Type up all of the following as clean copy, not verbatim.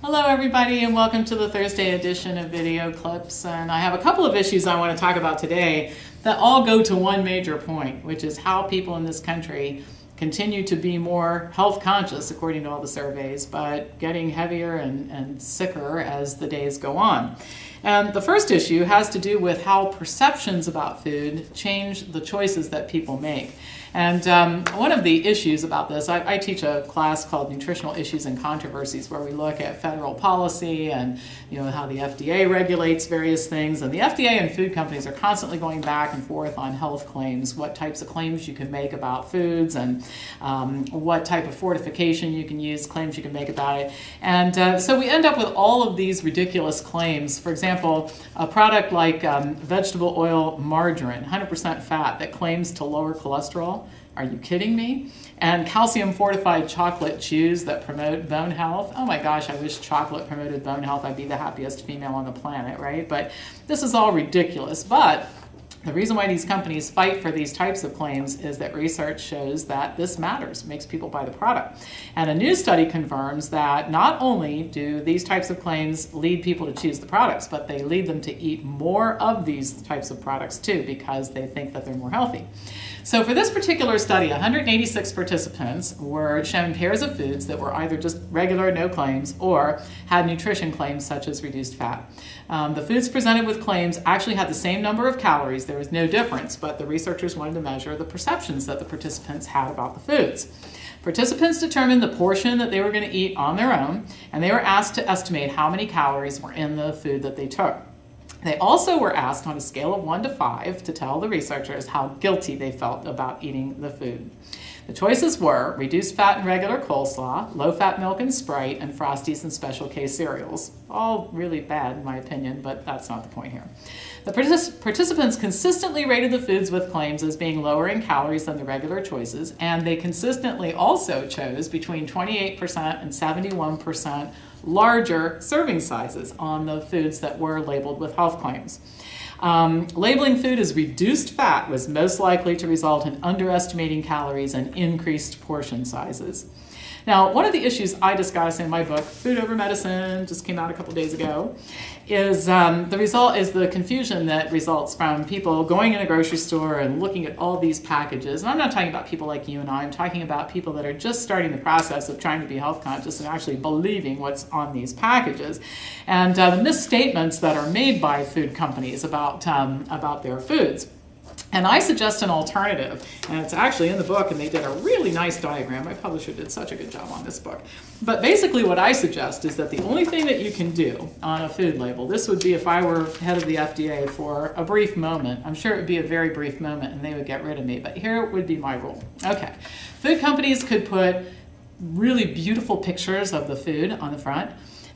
Hello everybody and welcome to the Thursday edition of Video Clips, and I have a couple of issues I want to talk about today that all go to one major point, which is how people in this country continue to be more health conscious according to all the surveys, but getting heavier and sicker as the days go on. And the first issue has to do with how perceptions about food change the choices that people make. And one of the issues about this, I teach a class called Nutritional Issues and Controversies, where we look at federal policy and how the FDA regulates various things. And the FDA and food companies are constantly going back and forth on health claims, what types of claims you can make about foods, and what type of fortification you can use, claims you can make about it. And so we end up with all of these ridiculous claims. For example, a product like vegetable oil margarine, 100% fat, that claims to lower cholesterol. Are you kidding me? And calcium fortified chocolate chews that promote bone health. Oh my gosh, I wish chocolate promoted bone health. I'd be the happiest female on the planet, right? But this is all ridiculous. But the reason why these companies fight for these types of claims is that research shows that this matters, makes people buy the product. And a new study confirms that not only do these types of claims lead people to choose the products, but they lead them to eat more of these types of products too, because they think that they're more healthy. So for this particular study, 186 participants were shown pairs of foods that were either just regular, no claims, or had nutrition claims such as reduced fat. The foods presented with claims actually had the same number of calories. There was no difference, but the researchers wanted to measure the perceptions that the participants had about the foods. Participants determined the portion that they were going to eat on their own, and they were asked to estimate how many calories were in the food that they took. They also were asked on a scale of 1 to 5 to tell the researchers how guilty they felt about eating the food. The choices were reduced fat and regular coleslaw, low-fat milk and Sprite, and Frosties and Special K cereals. All really bad in my opinion, but that's not the point here. The participants consistently rated the foods with claims as being lower in calories than the regular choices, and they consistently also chose between 28% and 71% larger serving sizes on the foods that were labeled with health claims. Labeling food as reduced fat was most likely to result in underestimating calories and increased portion sizes. Now, one of the issues I discuss in my book, Food Over Medicine, just came out a couple days ago, is the confusion that results from people going in a grocery store and looking at all these packages. And I'm not talking about people like you and I'm talking about people that are just starting the process of trying to be health conscious and actually believing what's on these packages. And the misstatements that are made by food companies about their foods. And I suggest an alternative, and it's actually in the book, and they did a really nice diagram. My publisher did such a good job on this book. But basically what I suggest is that the only thing that you can do on a food label, this would be if I were head of the FDA for a brief moment. I'm sure it would be a very brief moment and they would get rid of me, but here would be my rule. Okay, food companies could put really beautiful pictures of the food on the front,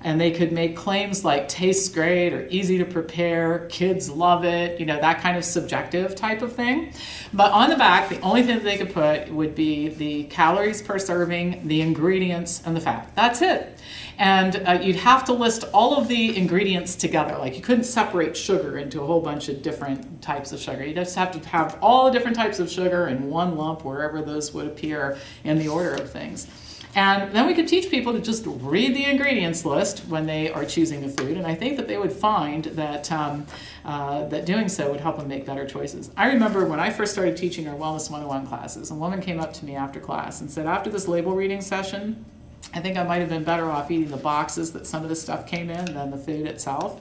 and they could make claims like tastes great or easy to prepare, kids love it, that kind of subjective type of thing. But on the back, the only thing that they could put would be the calories per serving, the ingredients, and the fat. That's it. And you'd have to list all of the ingredients together. Like you couldn't separate sugar into a whole bunch of different types of sugar. You just have to have all the different types of sugar in one lump wherever those would appear in the order of things. And then we could teach people to just read the ingredients list when they are choosing the food, and I think that they would find that that doing so would help them make better choices. I remember when I first started teaching our Wellness 101 classes, a woman came up to me after class and said, after this label reading session, I think I might have been better off eating the boxes that some of the stuff came in than the food itself.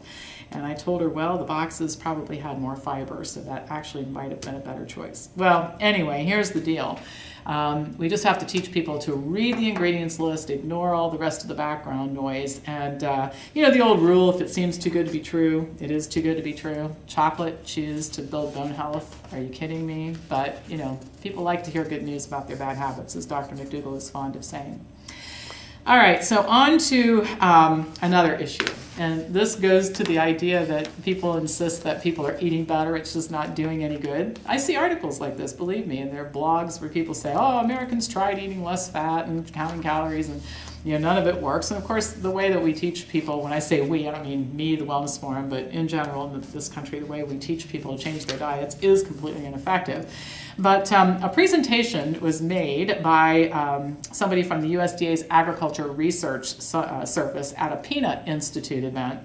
And I told her, well, the boxes probably had more fiber, so that actually might have been a better choice. Well, anyway, here's the deal. We just have to teach people to read the ingredients list, ignore all the rest of the background noise, and the old rule, if it seems too good to be true, it is too good to be true. Chocolate chews to build bone health. Are you kidding me? But, people like to hear good news about their bad habits, as Dr. McDougall is fond of saying. All right, so on to another issue. And this goes to the idea that people insist that people are eating better, it's just not doing any good. I see articles like this, believe me, and there are blogs where people say, oh, Americans tried eating less fat and counting calories, and none of it works. And of course, the way that we teach people, when I say we, I don't mean me, the Wellness Forum, but in general in this country, the way we teach people to change their diets is completely ineffective. But a presentation was made by somebody from the USDA's Agriculture Research Service at a Peanut Institute event.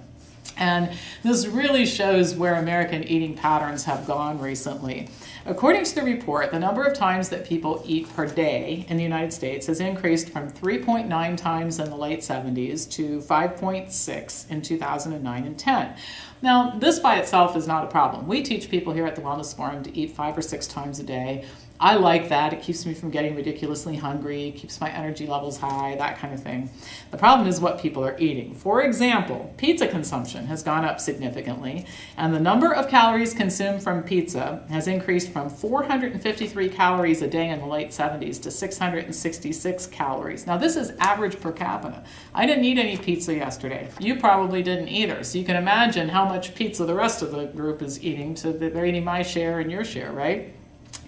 And this really shows where American eating patterns have gone recently. According to the report, the number of times that people eat per day in the United States has increased from 3.9 times in the late 70s to 5.6 in 2009 and 10. Now, this by itself is not a problem. We teach people here at the Wellness Forum to eat 5 or 6 times a day. I like that. It keeps me from getting ridiculously hungry, keeps my energy levels high, that kind of thing. The problem is what people are eating. For example, pizza consumption has gone up significantly, and the number of calories consumed from pizza has increased from 453 calories a day in the late 70s to 666 calories. Now, this is average per capita. I didn't eat any pizza yesterday. You probably didn't either. So you can imagine how much pizza the rest of the group is eating. So they're eating my share and your share, right?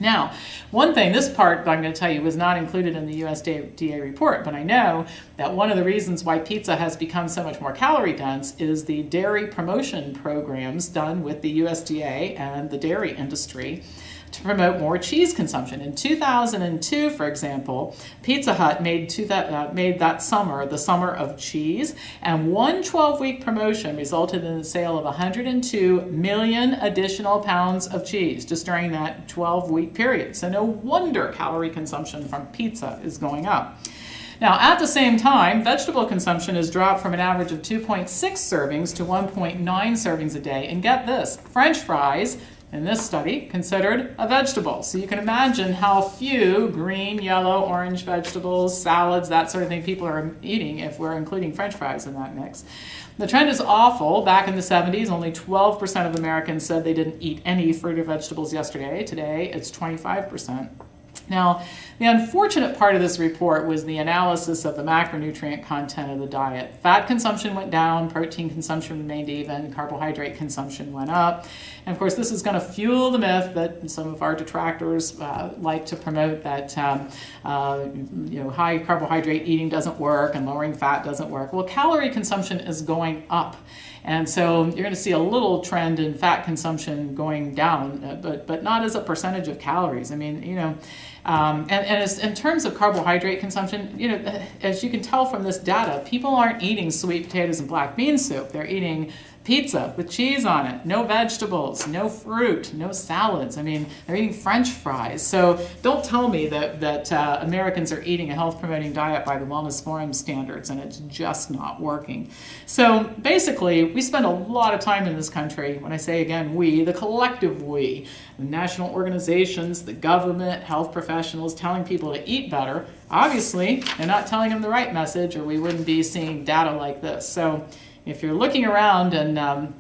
Now, one thing, this part I'm going to tell you was not included in the USDA report, but I know that one of the reasons why pizza has become so much more calorie dense is the dairy promotion programs done with the USDA and the dairy industry to promote more cheese consumption. In 2002, for example, Pizza Hut made that summer the summer of cheese, and one 12-week promotion resulted in the sale of 102 million additional pounds of cheese just during that 12-week period. So no wonder calorie consumption from pizza is going up. Now, at the same time, vegetable consumption has dropped from an average of 2.6 servings to 1.9 servings a day. And get this, French fries, in this study, considered a vegetable. So you can imagine how few green, yellow, orange vegetables, salads, that sort of thing people are eating if we're including French fries in that mix. The trend is awful. Back in the 70s, only 12% of Americans said they didn't eat any fruit or vegetables yesterday. Today, it's 25%. Now, the unfortunate part of this report was the analysis of the macronutrient content of the diet. Fat consumption went down, protein consumption remained even, carbohydrate consumption went up. And of course, this is going to fuel the myth that some of our detractors like to promote that high carbohydrate eating doesn't work and lowering fat doesn't work. Well, calorie consumption is going up. And so you're going to see a little trend in fat consumption going down, but not as a percentage of calories. I mean, and as, in terms of carbohydrate consumption, as you can tell from this data, people aren't eating sweet potatoes and black bean soup. They're eating pizza with cheese on it, no vegetables, no fruit, no salads. I mean, they're eating French fries. So don't tell me that Americans are eating a health-promoting diet by the Wellness Forum standards, and it's just not working. So basically, we spend a lot of time in this country, when I say again we, the collective we, the national organizations, the government, health professionals, telling people to eat better. Obviously, they're not telling them the right message, or we wouldn't be seeing data like this. So if you're looking around and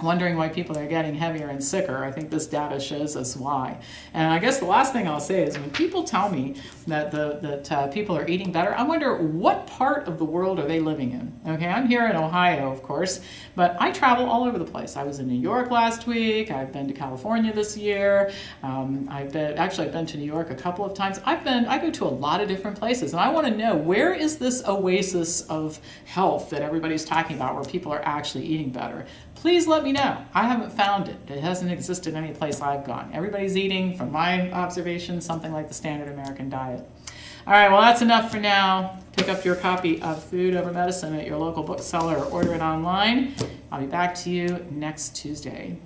wondering why people are getting heavier and sicker, I think this data shows us why. And I guess the last thing I'll say is when people tell me that people are eating better, I wonder what part of the world are they living in? Okay, I'm here in Ohio, of course, but I travel all over the place. I was in New York last week. I've been to California this year. I've been to New York a couple of times. I go to a lot of different places, and I want to know, where is this oasis of health that everybody's talking about where people are actually eating better? Please let me know. I haven't found it. It hasn't existed any place I've gone. Everybody's eating, from my observation, something like the standard American diet. All right, well, that's enough for now. Pick up your copy of Food Over Medicine at your local bookseller or order it online. I'll be back to you next Tuesday.